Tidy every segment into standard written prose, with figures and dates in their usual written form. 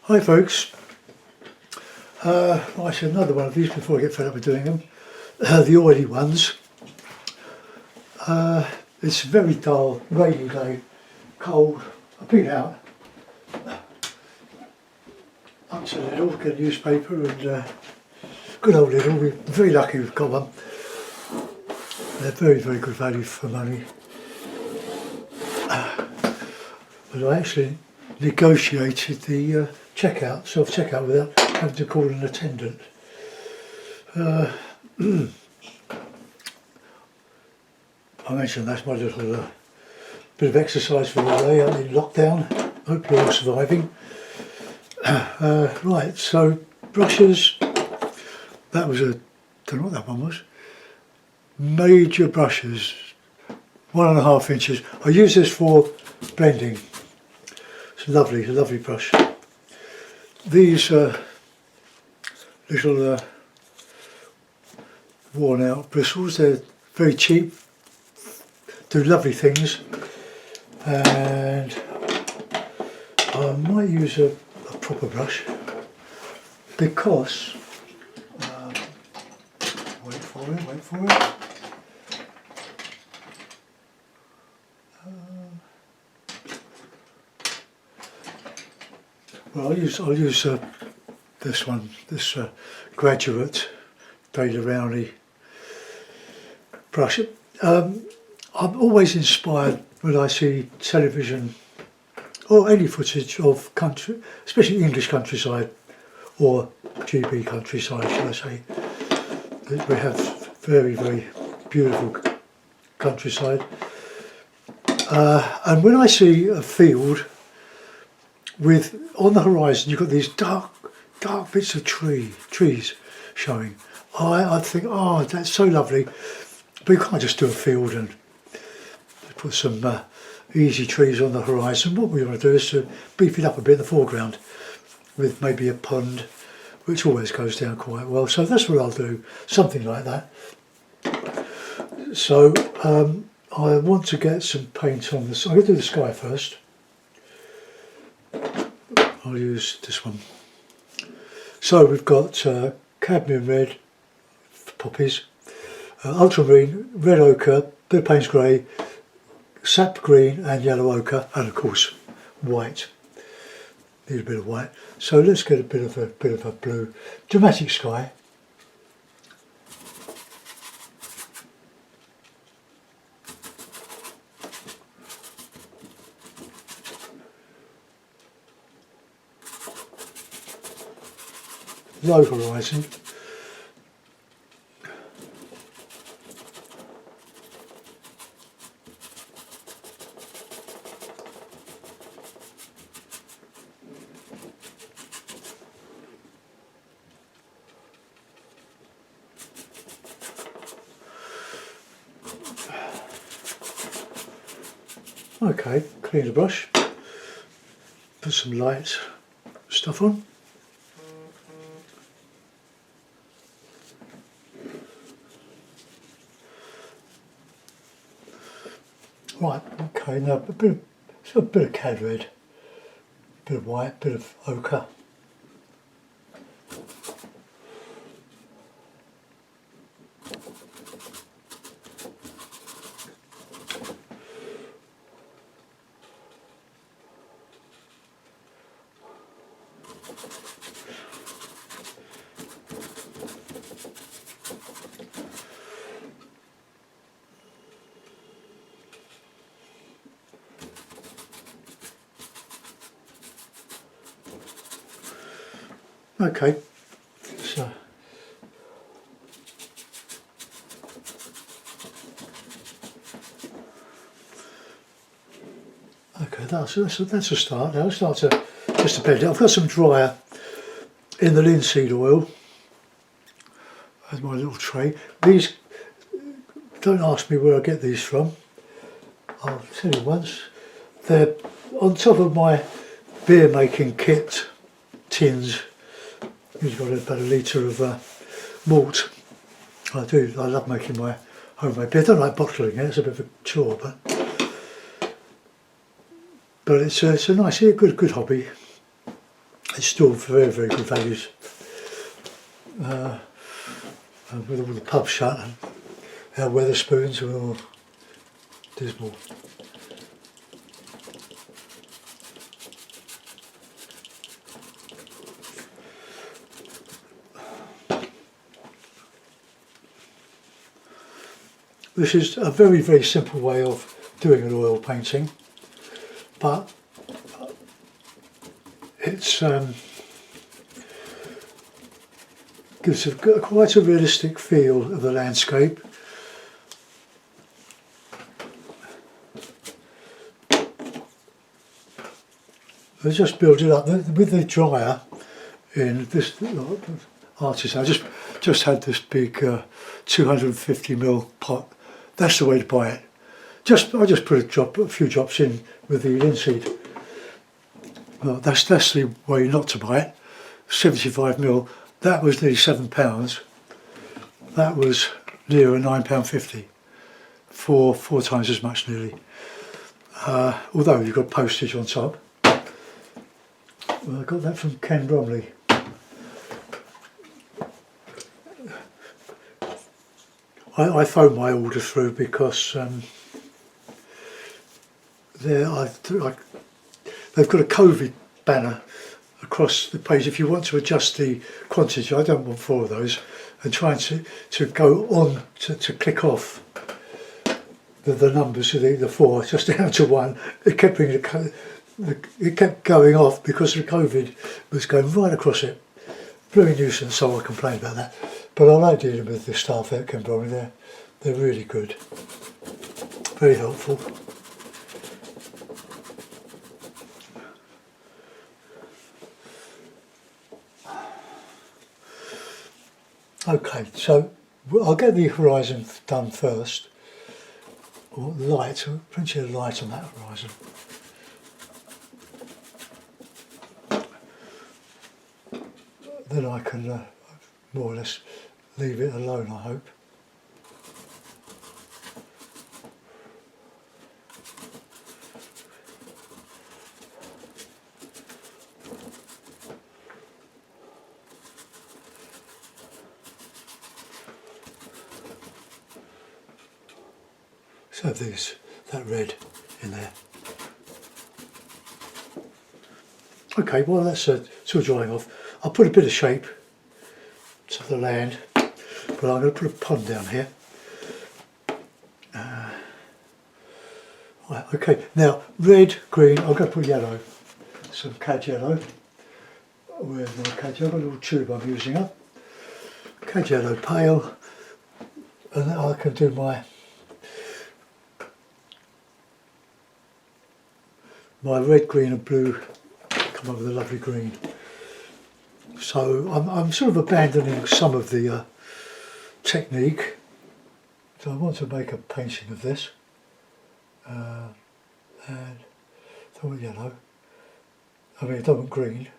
Hi folks, I should another one of these before I get fed up with doing them. The oily ones. It's a very dull, rainy day, cold. I've been out up to Lidl, get a newspaper and good old Lidl, we're very lucky we've got one. They're very, very good value for money. But I actually negotiated the self-checkout without having to call an attendant. I mentioned that's my little bit of exercise for the day in lockdown. Hope you're all surviving. Right, so brushes, that was don't know what that one was. Major brushes, 1.5 inches. I use this for blending. It's a lovely brush. These little worn out bristles, they're very cheap, do lovely things, and I might use a proper brush because, wait for it. Well, I'll use this one, this Graduate Daily Rowney brush. I'm always inspired when I see television or any footage of country, especially English countryside or GB countryside, shall I say. We have very, very beautiful countryside. And when I see a field with, on the horizon, you've got these dark bits of trees showing. I think, oh, that's so lovely. But you can't just do a field and put some easy trees on the horizon. What we want to do is to beef it up a bit in the foreground with maybe a pond, which always goes down quite well. So that's what I'll do, something like that. So I want to get some paint on this. I'm going to do the sky first. I'll use this one. So we've got cadmium red for poppies, ultramarine, red ochre, bit of Payne's grey, sap green and yellow ochre, and of course white. Need a bit of white. So let's get a bit of a blue. Dramatic sky. Low horizon. Okay, clean the brush, put some light stuff on. Right, okay, now a bit of cad red, a bit of white, a bit of ochre. Okay, so okay, that's a start. Now let's start to just to blend it. I've got some dryer in the linseed oil. That's my little tray. These, don't ask me where I get these from. I'll tell you once. They're on top of my beer making kit tins. You've got about a litre of malt. I love making my homemade beer. I don't like bottling it, it's a bit of a chore, but it's a nice, good hobby. It's still very, very good values. With all the pubs shut and our Weatherspoons are all dismal. This is a very, very simple way of doing an oil painting, but it's gives quite a realistic feel of the landscape. I just build it up with the dryer in this artist. I just had this big 250 ml pot. That's the way to buy it. I just put a few drops in with the linseed. Well, that's the way not to buy it. 75 ml. That was nearly £7. That was near £9.50. Four times as much nearly. Although you've got postage on top. Well, I got that from Ken Bromley. I phoned my order through because they've got a COVID banner across the page. If you want to adjust the quantity, I don't want 4 of those, and trying to go on to click off the numbers of the 4 just down to 1, it kept bringing it kept going off because the COVID was going right across it. Very nuisance, so I complained about that. But I like dealing with the staff at Ken Bromley. They're really good, very helpful. Okay, so I'll get the horizon done first, or light, plenty of light on that horizon. Then I can more or less leave it alone, I hope. So that red in there. Okay, well that's sort of drying off. I'll put a bit of shape to the land, but I'm going to put a pond down here. Right, okay, now red, green, I'm going to put yellow, some cad yellow. Where's my cad yellow? A little tube I'm using up. Cad yellow pale, and then I can do my red, green and blue, come up with a lovely green. So I'm sort of abandoning some of the technique. So I want to make a painting of this. And I want yellow. I mean, I don't want green.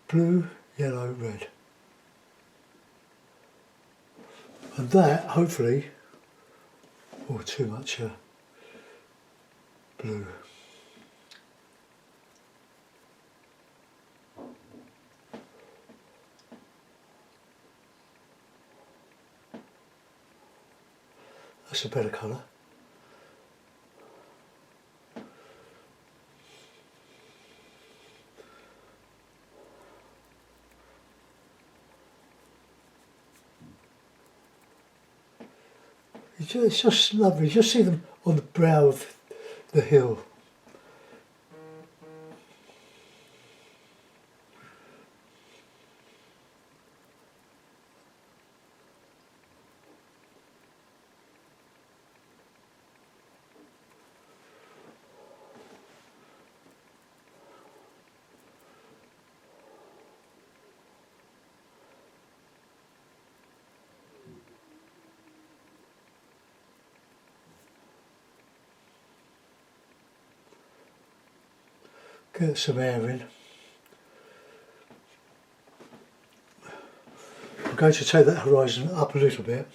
Blue, yellow, red. And that, hopefully, too much blue. That's a better colour. It's just lovely. You just see them on the brow of the hill. Get some air in. I'm going to take that horizon up a little bit.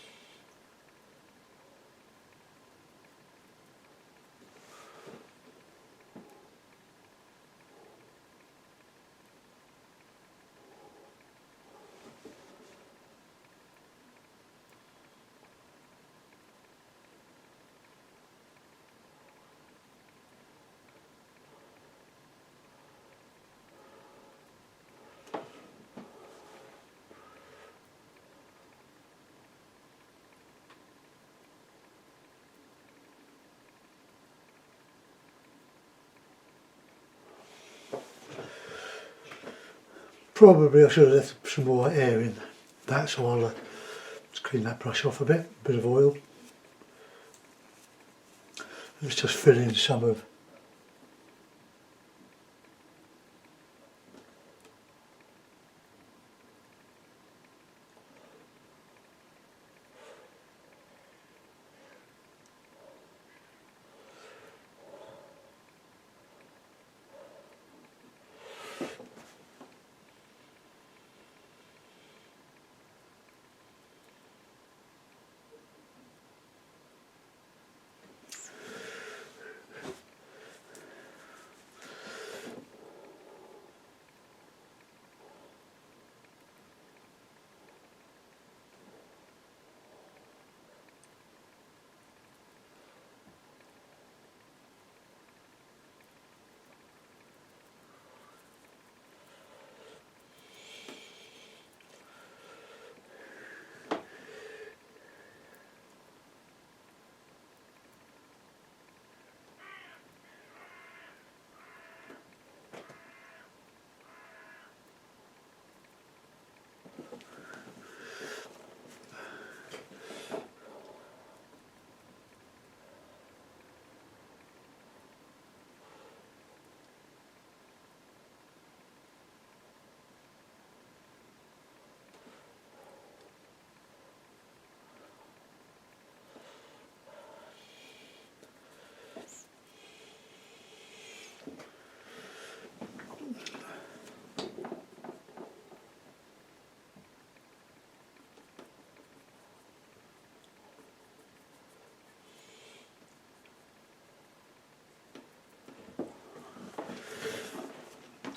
Probably I should have left some more air in that, so I'll just clean that brush off a bit of oil. Let's just fill in some of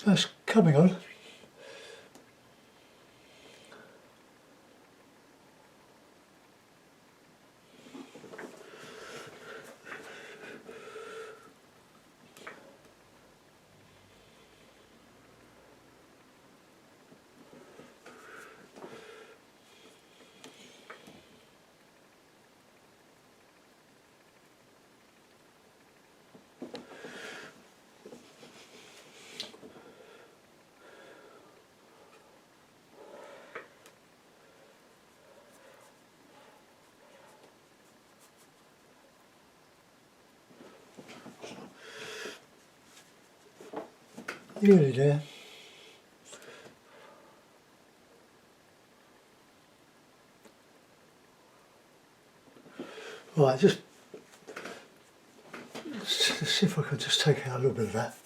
that's coming on. Nearly there. Right, just see if I can just take out a little bit of that.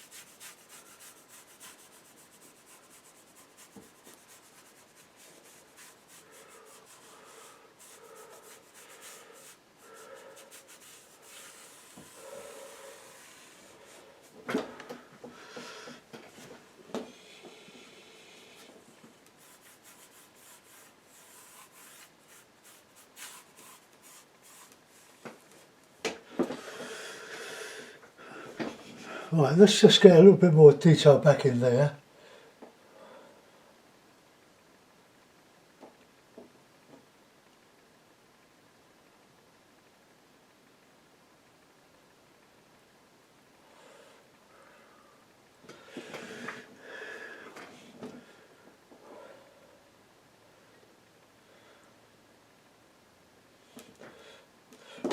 Right, let's just get a little bit more detail back in there.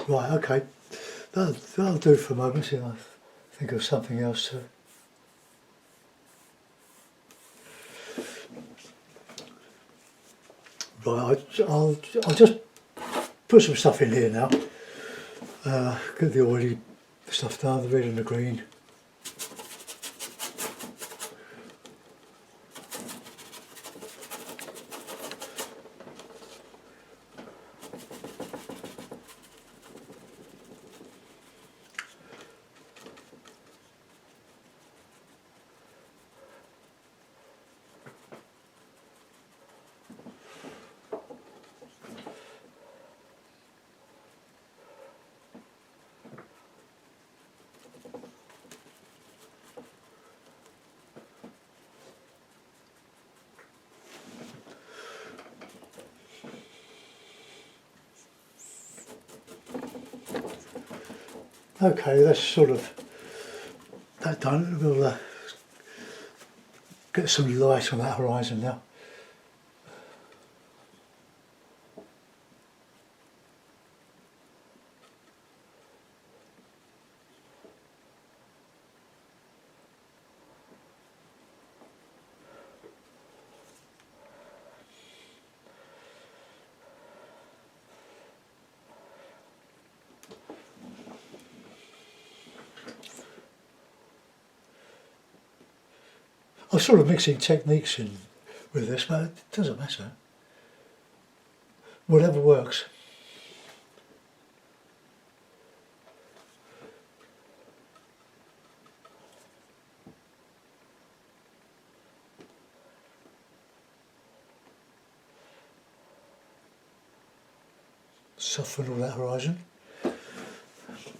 Right, okay, that'll do for a moment. See if I think of something else to. Right, I'll just put some stuff in here now. Get the oily stuff down, the red and the green. Okay, that's sort of that done. We'll Get some light on that horizon now. I'm sort of mixing techniques in with this, but it doesn't matter. Whatever works. Soften all that horizon.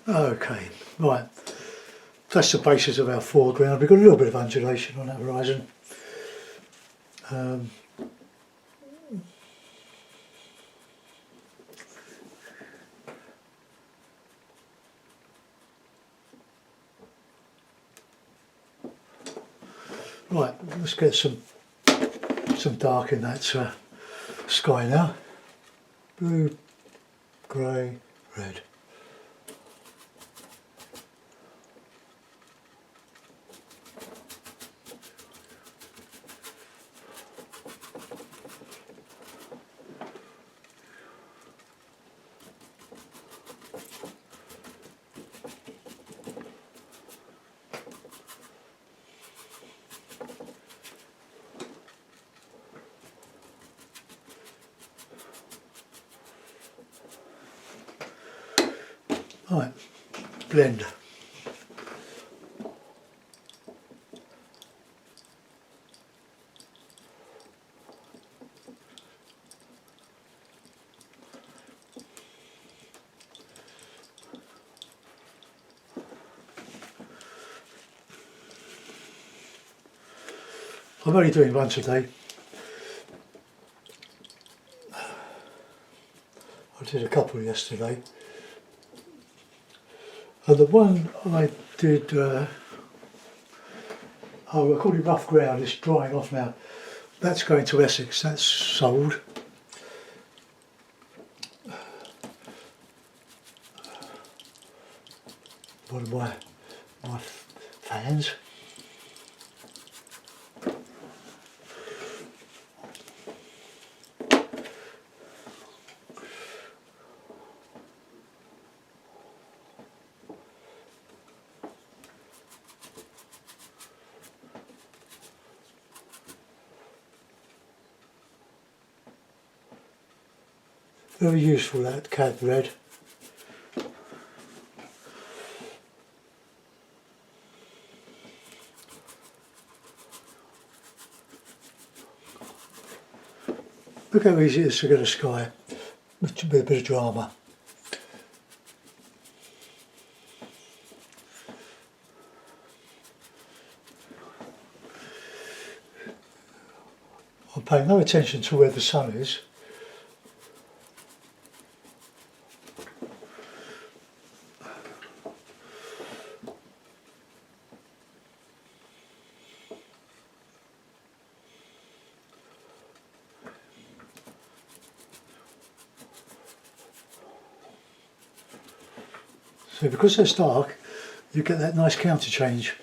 Okay, right. That's the basis of our foreground. We've got a little bit of undulation on that horizon. Right, let's get some dark in that sky now. Blue, grey, red. Right, blend. I'm only doing once a day. I did a couple yesterday. And the one I did, I call it rough ground, it's drying off now. That's going to Essex, that's sold. One of my fans. Very useful, that cad red. Look how easy it is to get a sky with a bit of drama. I'm paying no attention to where the sun is. So because it's dark, you get that nice counter change.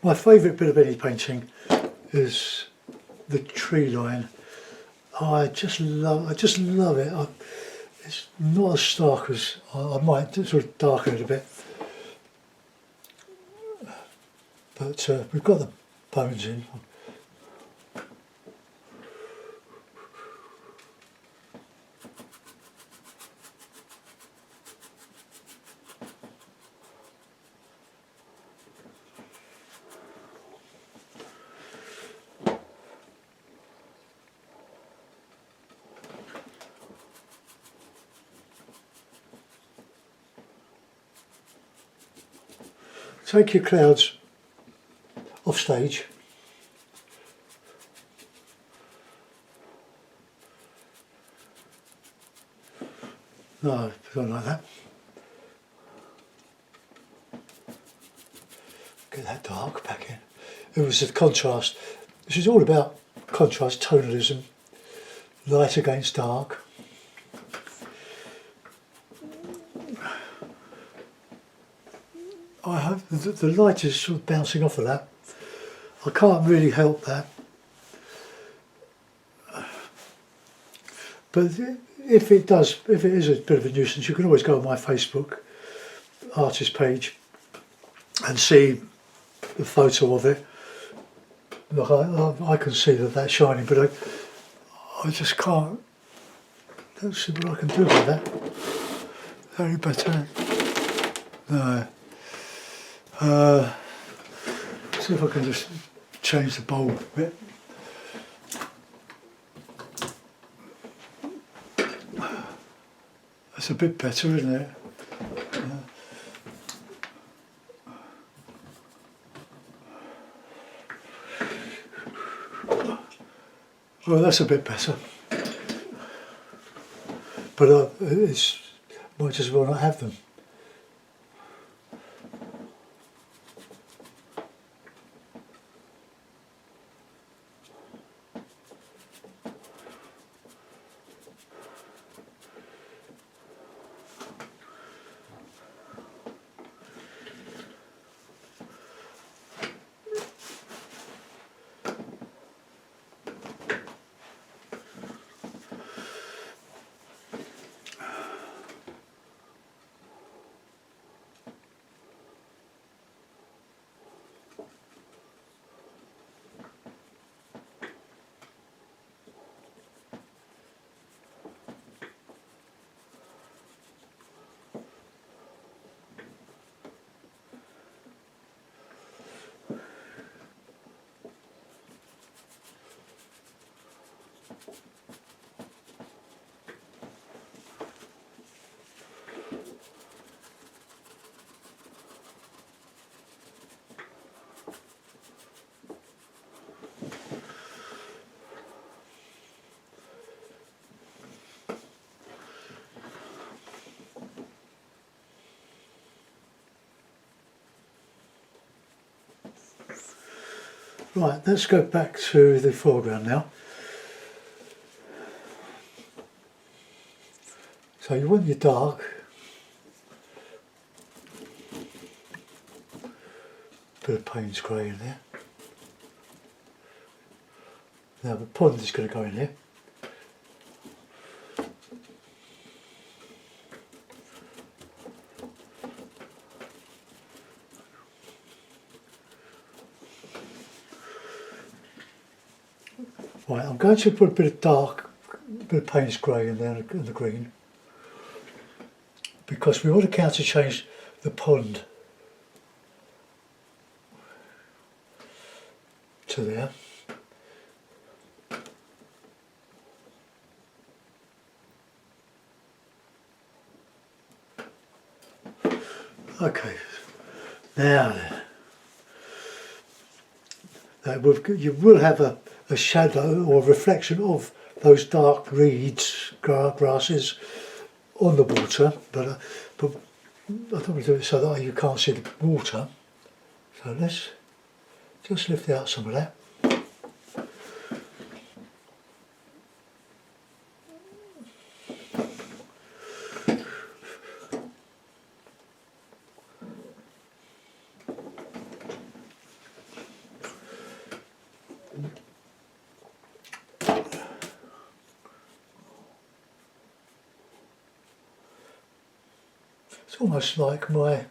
My favourite bit of any painting is the tree line. Oh, I just love it. It's not as stark as I might sort of darken it a bit, but we've got the bones in. take your clouds off stage. No, don't like that. Get that dark back in. It was the contrast. This is all about contrast, tonalism, light against dark. I hope the light is sort of bouncing off of that. I can't really help that. But if it is a bit of a nuisance, you can always go on my Facebook artist page and see the photo of it. Look, I can see that that's shining, but I just can't. Don't see what I can do with that. Any better? No. See if I can just change the bulb a bit. That's a bit better, isn't it? Well, that's a bit better. But it's might as well not have them. Right, let's go back to the foreground now. So you want your dark, bit of Payne's grey in there. Now the pond is going to go in there. Right, I'm going to put a bit of dark, a bit of Payne's grey in there and the green, because we want to counter-change the pond to there. Okay, now then, you will have a shadow or reflection of those dark reeds, grasses on the water, but I don't want to do it so that you can't see the water. So let's just lift out some of that. It's almost like my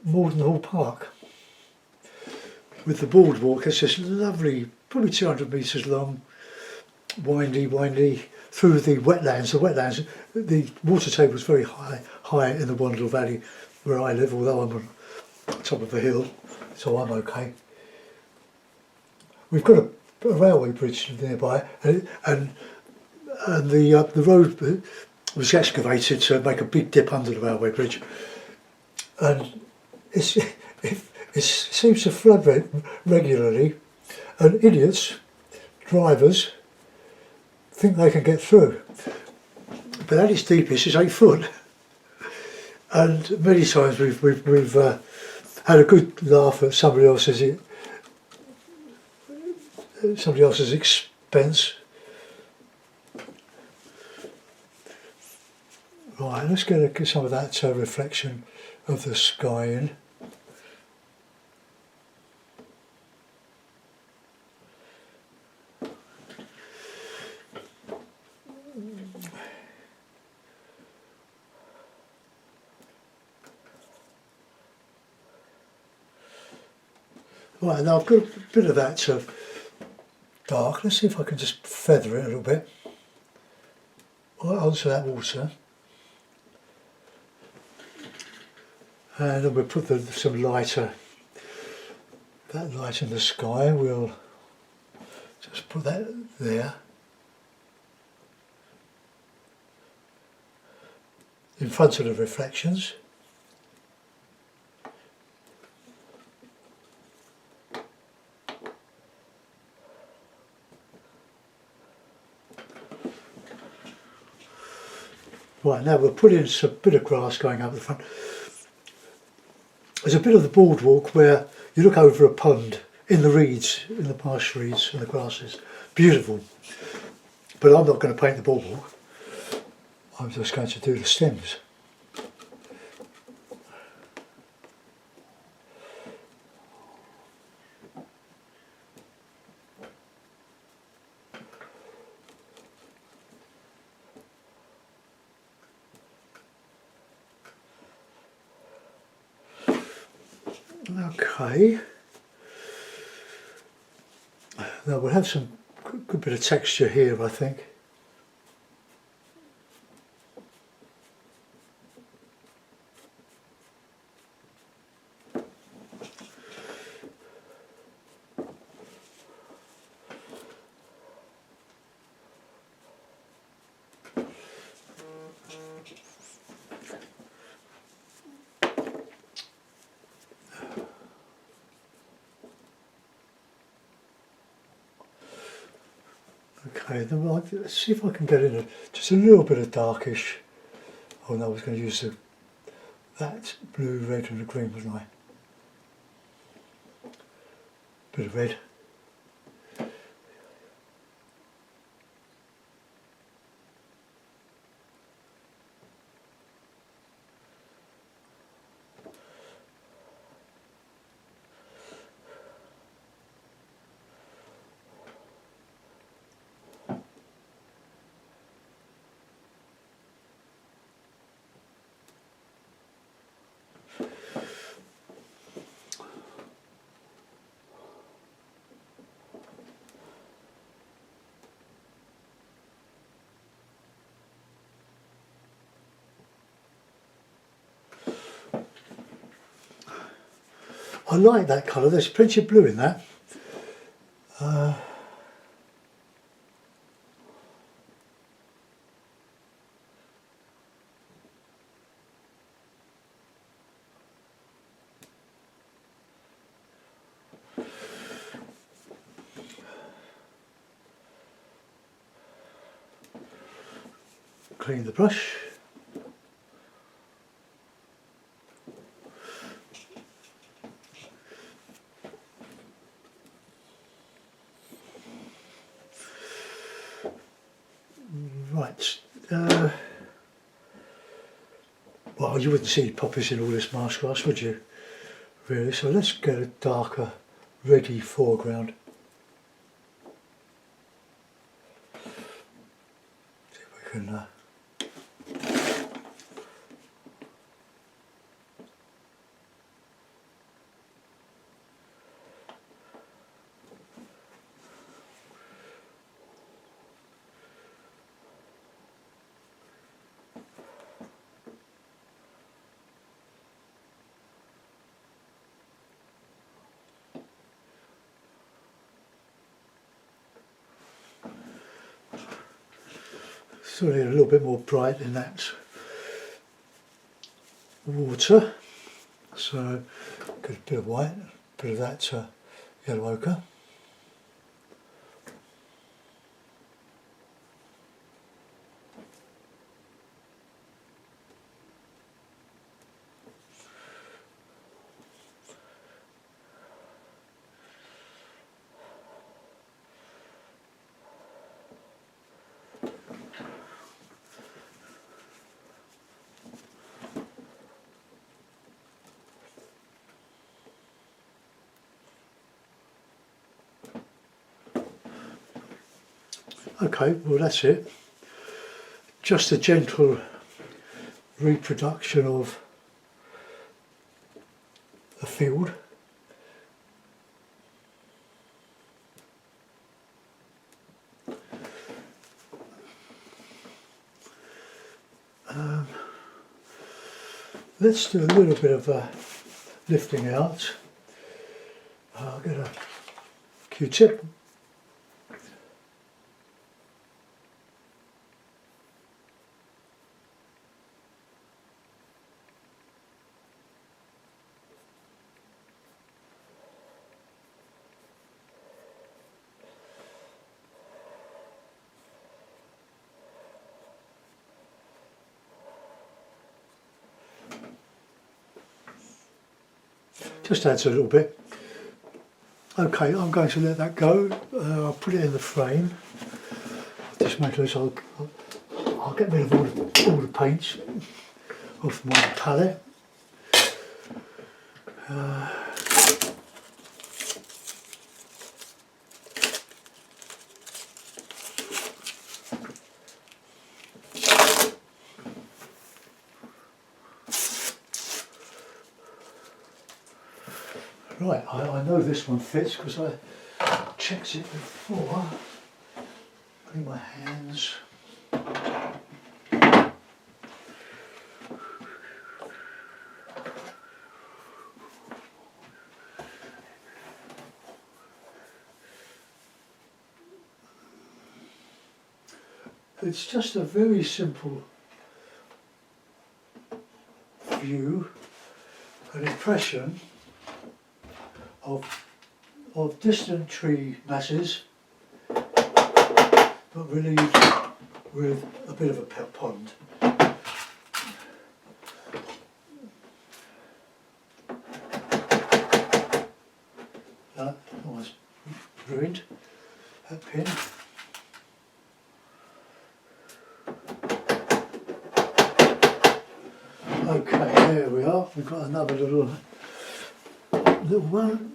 Morden Hall Park with the boardwalk. It's just lovely, probably 200 metres long, windy through the wetlands. The water table is very high in the Wandle Valley where I live, although I'm on top of a hill, so I'm okay. We've got a railway bridge nearby, and and the road was excavated to make a big dip under the railway bridge, and it seems to flood regularly, and idiots, drivers, think they can get through. But at its deepest is 8 foot, and many times we've had a good laugh at somebody else's expense. Right, let's get some of that reflection of the sky in. Right, now I've got a bit of that dark. Let's see if I can just feather it a little bit. Right onto that water. And then we'll put some lighter, that light in the sky, we'll just put that there. In front of the reflections. Right, now we'll put in a bit of grass going up the front. There's a bit of the boardwalk where you look over a pond in the reeds, in the marsh reeds and the grasses. Beautiful. But I'm not going to paint the boardwalk. I'm just going to do the stems. Okay, now we'll have some good bit of texture here, I think. Okay, then let's see if I can get in just a little bit of darkish. Oh no, I was going to use that blue, red and the green, wasn't I? Bit of red. I like that colour, there's plenty of blue in that. Clean the brush. Right, well, you wouldn't see poppies in all this marsh grass, would you? Really, so let's get a darker, reddy foreground. See if we can still need a little bit more bright in that water. So get a bit of white, a bit of that yellow ochre. Okay, well that's it. Just a gentle reproduction of the field. Let's do a little bit of lifting out. I'll get a Q-tip. Just adds a little bit. Okay, I'm going to let that go. I'll put it in the frame. Just make this. I'll get rid of all the paints off my palette. Right, I know this one fits because I checked it before. Putting my hands. It's just a very simple view, an impression of distant tree masses, but relieved with a bit of a pond. That was ruined, that pin. Okay, there we are. We've got another little one.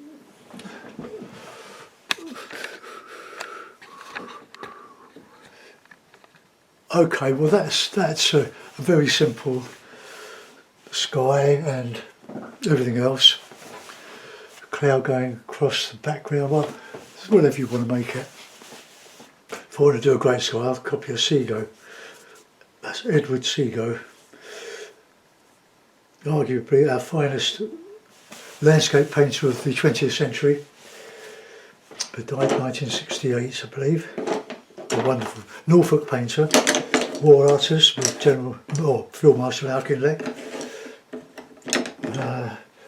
Okay, well that's a very simple sky and everything else. Cloud going across the background. Well, it's whatever you want to make it. If I want to do a great sky, I'll copy a Seago. That's Edward Seago. Arguably our finest landscape painter of the 20th century. He died in 1968, I believe. A wonderful Norfolk painter, war artist with Field Marshal Auchinleck.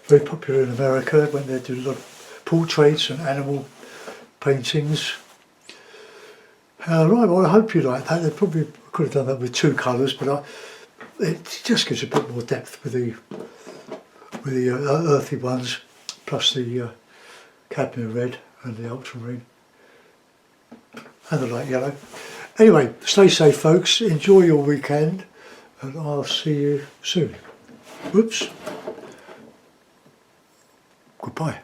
Very popular in America, went there to do a lot of portraits and animal paintings. Right, well I hope you like that. They probably could have done that with two colours, but it just gives a bit more depth with the earthy ones, plus the cadmium red and the ultramarine and the light yellow. Anyway, stay safe folks, enjoy your weekend, and I'll see you soon. Whoops. Goodbye.